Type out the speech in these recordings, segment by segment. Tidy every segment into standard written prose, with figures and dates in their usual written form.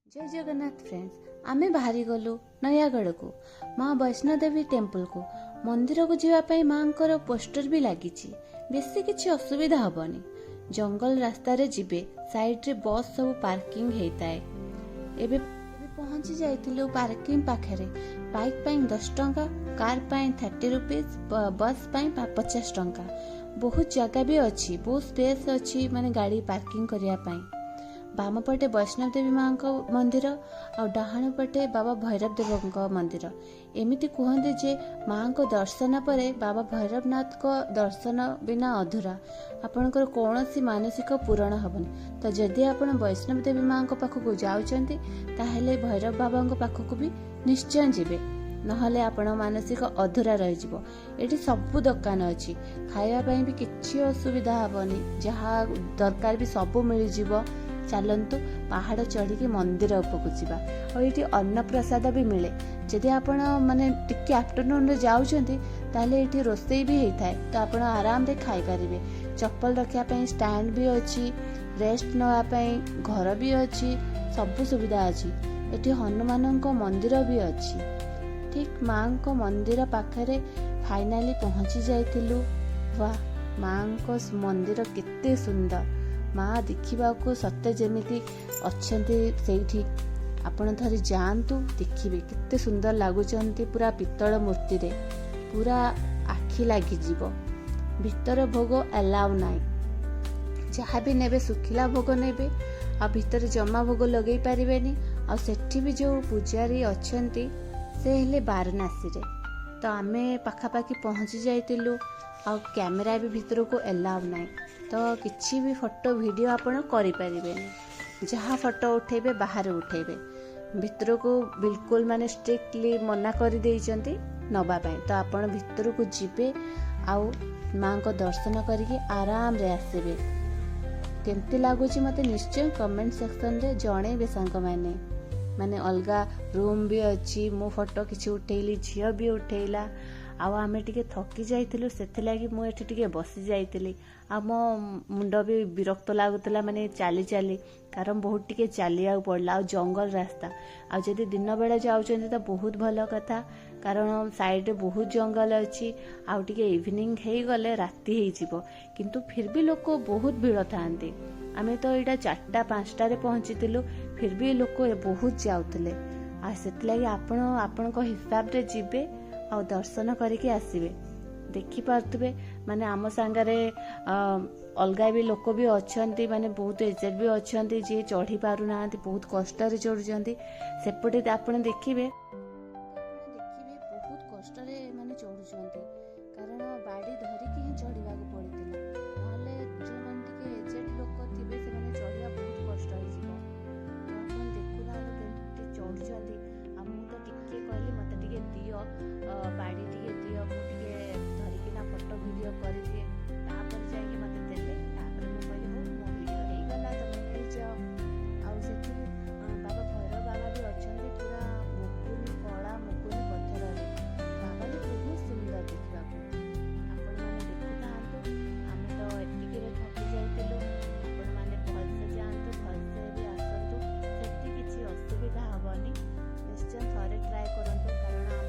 जय जगन्नाथ फ्रेंड्स, आमे बाहरी गलु नयागढ़ को माँ वैष्णोदेवी टेम्पल को मंदिर को जीवाई माँ पोस्टर भी लगी। बेसी किसी असुविधा हेनी। जंगल रास्ता रे जिबे साइड रे बस सब पार्किंग होता है। एबे पहुंची जाइथिलु पार्किंग पाखरे। बाइक पाई 10 टंका, कार पाई 30 रुपीज, बस पाई 50 टंका। बहुत जगह भी अच्छी, बहुत स्पेस अच्छी माने गाड़ी पार्किंग करिया पाई। बाम पटे वैष्णव देवी माँ मंदिर और डाहाण पटे बाबा भैरव देव मंदिर। एमिति कहते जे माँ को दर्शन पर बाबा भैरवनाथ को दर्शन बिना अधूरा। आपणकर कौन सी मानसिक पूरण हेनी। तो जदि आप वैष्णव देवी माँ पाखक जाउछंती ताहेले भैरव बाबा पाखक भी निश्चय जीवे, नहले आपण मानसिक अधूरा रही। एठी सबु दुकान अच्छी, खाइबा पई भी किछि असुविधा हेबनी। जहाँ दरकार भी सबु मिल जिवो। चलतु पहाड़ चढ़ी मंदिर उपको जावा। और ये अन्न प्रसाद भी मिले। जदि आपण माने टिके आफ्टरनून रे जाउछंती ताले एठी रोसई भी होता है, तो आपण आराम रे खाई परिबे। चप्पल रखिया पई स्टैंड भी अच्छी, रेस्ट नवा पई घर भी अच्छी, सब सुविधा अच्छी। एठी हनुमान को मंदिर भी अच्छी। ठीक माँ को मंदिर पाखरे फाइनाली पहुंची जाइथिलु। वाह, माँ को मंदिर केते सुंदर। माँ देखा सत्य जमीती अच्छी। आपण थरे जातु देखिए केते सुंदर लगुच। पूरा पितल मूर्ति रे पूरा आखि लगी। भीतर भोग अलाउ नाई। जहाँ भी नेबे सुखिला भोग नेबे। आ भीतर जमा भोग लगे पारिबेनी। आ सेठी भी जो पूजारी अच्छंती से हेले वाराणसी रे। तो आमे पाखापाखि पहुंची जाइतिलु। आ कैमरा भी भीतर को अलाउ नाई। तो किसी भी फोटो वीडियो आपण करि परिबेनी। जहाँ फोटो उठेबे बाहर उठेबे। भीतर को बिल्कुल माने स्ट्रिक्टली मना कर देइचंती नबा पई। तो आपण भीतर को जिबे आउ माँ को दर्शन करके आराम रे आसीबे। केमती लागुची मते निश्चय कमेंट सेक्शन रे जणेबे सांग माने अलगा रूम भी अच्छी। मो फोटो किसी उठेली, झियो भी उठेला। आमे टिके थकी जाइथिलु, सेथि लागि मु एठी टिके बसी जाइथिली। आ मो मुंड भी विरक्त लागुतला माने चाली चाली, कारण बहुत टिके चालिया पड़ला। आ जंगल रास्ता आ जदि दिन बेला जाउछन त बहुत भलो कथा, कारण साइड रे बहुत जंगल अच्छी। आ टिके इवनिंग हेई गले राती हेई जिवो, किंतु फिर भी लोक बहुत भीड़ थांती। आमे तो एटा 4टा 5टा रे पहुंचीतिलु, फिर भी लोक बहुत जाउतले। आ सेथि लागि आपण को हिसाब रे जिबे आ दर्शन करके आसीबे। देखि पारतबे माने आम सांगरे अलगा भी लोक भी अच्छंती, माने बहुत एजेड भी अच्छंती जे चढ़ी पारु नांती, बहुत कष्ट रे चढ़ुचंती। सेपटे आपण देखिबे बहुत कष्ट रे माने चढ़ुचंती, कारण बाड़ी धरिकी ही चढ़ीबा को पड़ितिला। नहले जो मन टिके एजेड लोक थिबे से माने चढ़िया बहुत कष्ट होई जिवो। तो आपण देखुना केमती चढ़ुचंती। आ मु तो टिके कहली मते टिके दियो, बाड़ी टिके दियो, मु टिके धरिकिना फोटो वीडियो करि दिए। तापर जाइके मते देले। तापर मु कहली हो मो वीडियो हेई गला, तमे हेई जाओ। आ सेठी बाबा भैरव बाबा भी अछंती, पूरा मुकुनी कला मुकुनी पत्थर रे। बाबा भी बहुत सुंदर देखा। आपण माने देखुतांतु। आमे तो एटिके रे थकी जाइतिलु। आपण माने भलसे जांतु, भलसे भी आसंतु। सेठी किछि असुविधा हबनी। निश्चय थरे ट्राई करंतु, कारण हम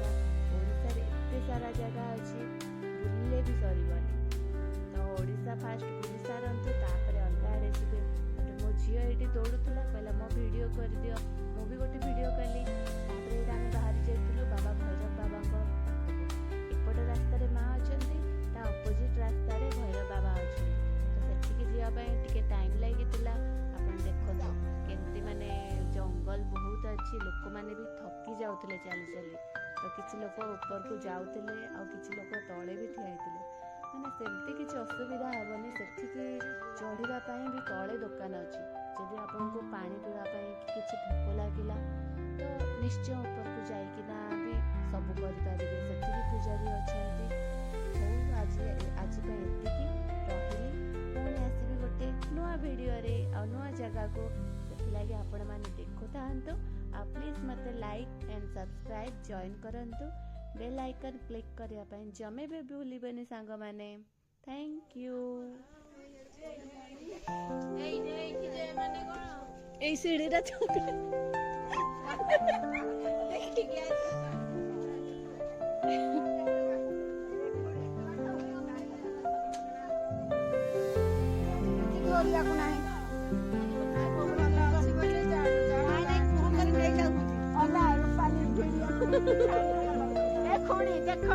ओडिसा रे एते सारा जगह अछि, बुलले भी सरीबनी। तो ओडिसा फास्ट बुली सारंतु, तापरे अलगा आड़े जिबे। मो झियो एटी दौड़ुतला, कहला मो वीडियो कर दियो। मु भी गोटे वीडियो कली। तापरे एटा हम बाहर जाइतिलु बाबा भैरव बाबा को पाखको। एपटे रास्ता रे माँ अछंती, ता अपोजिट रास्ता रे भैरव बाबा अछंती। तो सेठिके जिया पई टिके टाइम लागितिला। आपण देखो केमती माने जंगल बहुत अच्छी। लोक माने भी थकी जाउतले चाली चाली। तो किछि लोक ऊपर को जाउतले आ किछि लोक तळे भी ठिया हेतिले। माने सेमती किछि असुविधा हेबनी। सेठिके चढ़ीबा पई भी तळे दुकान अछि। जदि आपनको पानी पीवा पई किछि भूख लागिला तो निश्चय ऊपर को जाइकिना भी सब करि पारिबे। सेठि भी पूजारी अछंती। हो आज पई एतिकी रहिली। पुणी आसीबी गोटे नया वीडियो रे आ नया जगह को। सेथि लागि आपण माने देखुतांतु। आ प्लीज मते लाइक एंड सब्सक्राइब जॉइन करंतु। बेल आइकन क्लिक करिया पई जमे भी भूलिबेनी सांग माने। Thank you. এই সিঁড়িটা ଦେଖ